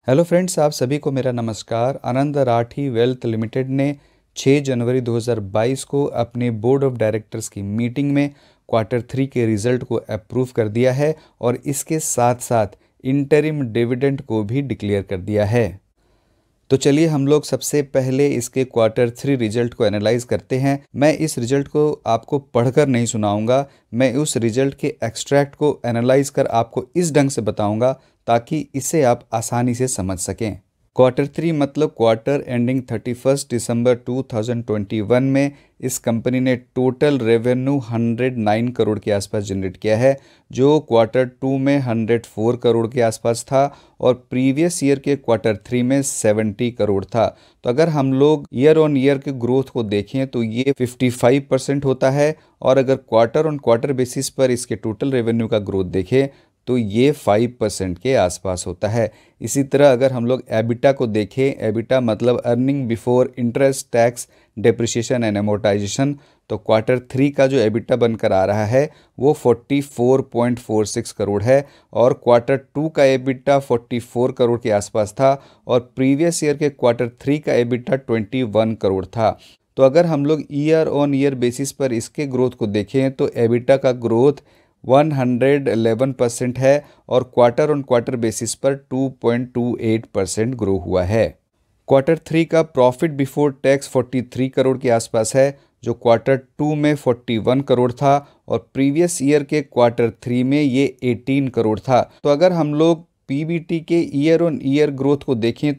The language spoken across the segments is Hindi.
हेलो फ्रेंड्स, आप सभी को मेरा नमस्कार। आनंद राठी वेल्थ लिमिटेड ने 6 जनवरी 2022 को अपने बोर्ड ऑफ डायरेक्टर्स की मीटिंग में क्वार्टर 3 के रिजल्ट को अप्रूव कर दिया है और इसके साथ साथ इंटरिम डिविडेंड को भी डिक्लेयर कर दिया है। तो चलिए हम लोग सबसे पहले इसके क्वार्टर 3 रिजल्ट को एनालाइज करते हैं। मैं इस रिजल्ट को आपको पढ़कर नहीं सुनाऊंगा, मैं उस रिजल्ट के एक्सट्रैक्ट को एनालाइज कर आपको इस ढंग से बताऊंगा ताकि इसे आप आसानी से समझ सकें। क्वार्टर 3 मतलब क्वार्टर एंडिंग 31 दिसंबर 2021 में इस कंपनी ने टोटल रेवेन्यू 109 करोड़ के आसपास जनरेट किया है, जो क्वार्टर 2 में 104 करोड़ के आसपास था और प्रीवियस ईयर के क्वार्टर 3 में 70 करोड़ था। तो अगर हम लोग ईयर ऑन ईयर के ग्रोथ को देखें तो ये 55% होता है और अगर क्वार्टर ऑन क्वार्टर बेसिस पर इसके टोटल रेवेन्यू का ग्रोथ देखें तो ये 5% के आसपास होता है। इसी तरह अगर हम लोग एबिटा को देखें, एबिटा मतलब earning before interest tax depreciation and amortisation, तो क्वार्टर 3 का जो एबिटा बनकर आ रहा है वो 44.46 करोड़ है और क्वार्टर 2 का एबिटा 44 करोड़ के आसपास था और प्रीवियस ईयर के क्वार्टर 3 का एबिटा 21 करोड़ था। तो अगर हम लोग ईयर ऑन ईयर बेसिस पर इसके ग्रोथ को देखें तो एबिटा का ग्रोथ 111% है और क्वार्टर ऑन क्वार्टर बेसिस पर 2.28% ग्रो हुआ है। क्वार्टर 3 का प्रॉफिट बिफोर टैक्स 43 करोड़ के आसपास है, जो क्वार्टर 2 में 41 करोड़ था और प्रीवियस ईयर के क्वार्टर 3 में ये 18 करोड़ था। तो अगर हम लोग पीबीटी के ईयर ऑन ईयर ग्रोथ को देखें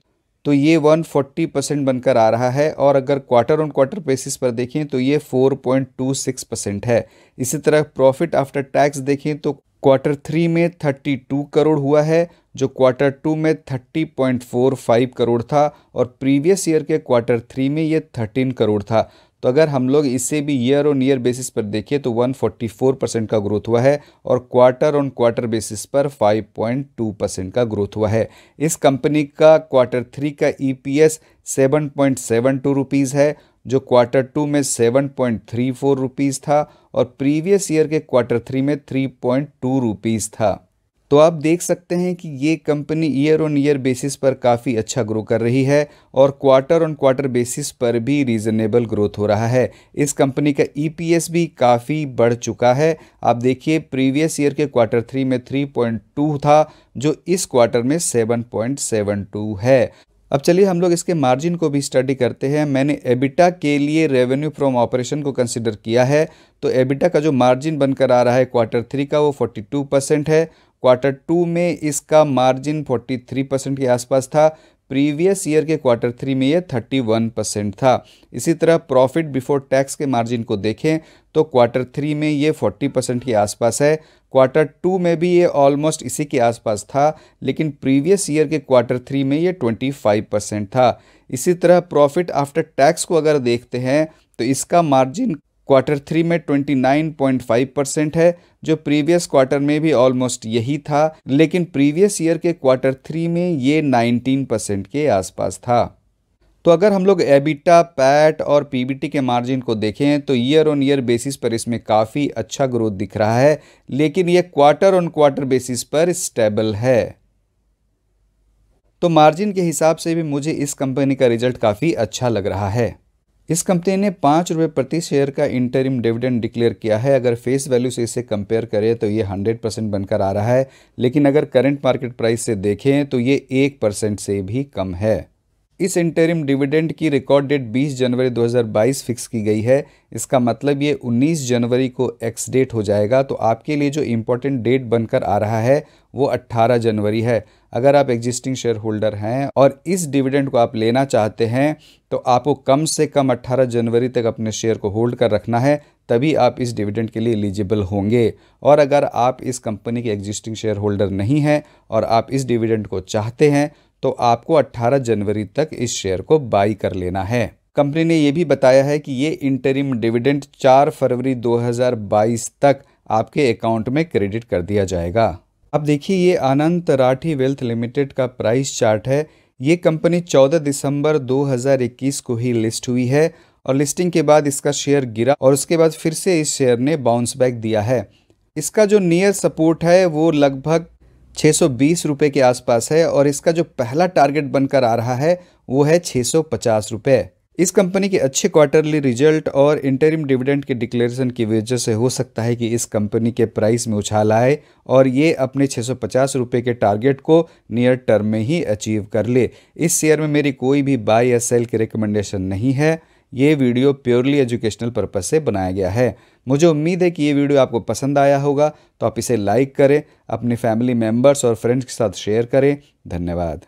तो ये 140% बनकर आ रहा है और अगर क्वार्टर ऑन क्वार्टर बेसिस पर देखें तो ये 4.26% है। इसी तरह प्रॉफिट आफ्टर टैक्स देखें तो क्वार्टर 3 में 32 करोड़ हुआ है, जो क्वार्टर 2 में 30.45 करोड़ था और प्रीवियस ईयर के क्वार्टर 3 में ये 13 करोड़ था। तो अगर हम लोग इसे भी ईयर ऑन ईयर बेसिस पर देखें तो 144% का ग्रोथ हुआ है और क्वार्टर ऑन क्वार्टर बेसिस पर 5.2% का ग्रोथ हुआ है। इस कंपनी का क्वार्टर 3 का ईपीएस 7.72 रुपीज़ है, जो क्वार्टर 2 में 7.34 रुपीज़ था और प्रीवियस ईयर के क्वार्टर 3 में 3.2 रुपीज़ था। तो आप देख सकते हैं कि ये company year on year basis पर काफ़ी अच्छा ग्रो कर रही है और क्वार्टर ऑन क्वार्टर बेसिस पर भी रीज़नेबल ग्रोथ हो रहा है। इस कंपनी का ईपीएस भी काफ़ी बढ़ चुका है। आप देखिए प्रीवियस ईयर के क्वार्टर 3 में 3.2 था, जो इस क्वार्टर में 7.72 है। अब चलिए हम लोग इसके मार्जिन को भी स्टडी करते हैं। मैंने एबिटा के लिए रेवेन्यू फ्रॉम ऑपरेशन को कंसिडर किया है, तो एबिटा का जो मार्जिन बनकर आ रहा है क्वार्टर 3 का वो 42% है। क्वार्टर 2 में इसका मार्जिन 43% के आसपास था, प्रीवियस ईयर के क्वार्टर 3 में ये 31% था। इसी तरह प्रॉफिट बिफोर टैक्स के मार्जिन को देखें तो क्वार्टर 3 में ये 40% के आसपास है, क्वार्टर 2 में भी ये ऑलमोस्ट इसी के आसपास था, लेकिन प्रीवियस ईयर के क्वार्टर 3 में ये 25% था। इसी तरह प्रॉफिट आफ्टर टैक्स को अगर देखते हैं तो इसका मार्जिन क्वार्टर 3 में 29.5% है, जो प्रीवियस क्वार्टर में भी ऑलमोस्ट यही था, लेकिन प्रीवियस ईयर के क्वार्टर 3 में ये 19% के आसपास था। तो अगर हम लोग एबिटा, पैट और पीबीटी के मार्जिन को देखें तो ईयर ऑन ईयर बेसिस पर इसमें काफ़ी अच्छा ग्रोथ दिख रहा है, लेकिन ये क्वार्टर ऑन क्वार्टर बेसिस पर स्टेबल है। तो मार्जिन के हिसाब से भी मुझे इस कंपनी का रिजल्ट काफ़ी अच्छा लग रहा है। इस कंपनी ने 5 रुपये प्रति शेयर का इंटरिम डिविडेंड डिक्लेयर किया है। अगर फेस वैल्यू से इसे कंपेयर करें तो ये 100% बनकर आ रहा है, लेकिन अगर करंट मार्केट प्राइस से देखें तो ये 1% से भी कम है। इस इंटरिम डिविडेंड की रिकॉर्ड डेट 20 जनवरी 2022 फिक्स की गई है। इसका मतलब ये 19 जनवरी को एक्स डेट हो जाएगा। तो आपके लिए जो इम्पोर्टेंट डेट बनकर आ रहा है वो 18 जनवरी है। अगर आप एग्जिस्टिंग शेयर होल्डर हैं और इस डिविडेंड को आप लेना चाहते हैं तो आपको कम से कम 18 जनवरी तक अपने शेयर को होल्ड कर रखना है, तभी आप इस डिविडेंड के लिए एलिजिबल होंगे। और अगर आप इस कंपनी के एग्जिस्टिंग शेयर होल्डर नहीं हैं और आप इस डिविडेंड को चाहते हैं तो आपको 18 जनवरी तक इस शेयर को बाई कर लेना है। कंपनी ने यह भी बताया है कि ये इंटरिम डिविडेंड 4 फरवरी 2022 तक आपके अकाउंट में क्रेडिट कर दिया जाएगा। अब देखिए ये आनंद राठी वेल्थ लिमिटेड का प्राइस चार्ट है। ये कंपनी 14 दिसंबर 2021 को ही लिस्ट हुई है और लिस्टिंग के बाद इसका शेयर गिरा और उसके बाद फिर से इस शेयर ने बाउंस बैक दिया है। इसका जो नियर सपोर्ट है वो लगभग 620 रुपये के आसपास है और इसका जो पहला टारगेट बनकर आ रहा है वो है 650 रुपये। इस कंपनी के अच्छे क्वार्टरली रिजल्ट और इंटरिम डिविडेंड के डिक्लेरेशन की वजह से हो सकता है कि इस कंपनी के प्राइस में उछाल आए और ये अपने 650 रुपये के टारगेट को नियर टर्म में ही अचीव कर ले। इस शेयर में मेरी कोई भी बाय या सेल की रिकमेंडेशन नहीं है। ये वीडियो प्योरली एजुकेशनल पर्पज से बनाया गया है। मुझे उम्मीद है कि ये वीडियो आपको पसंद आया होगा, तो आप इसे लाइक करें, अपने फैमिली मेम्बर्स और फ्रेंड्स के साथ शेयर करें। धन्यवाद।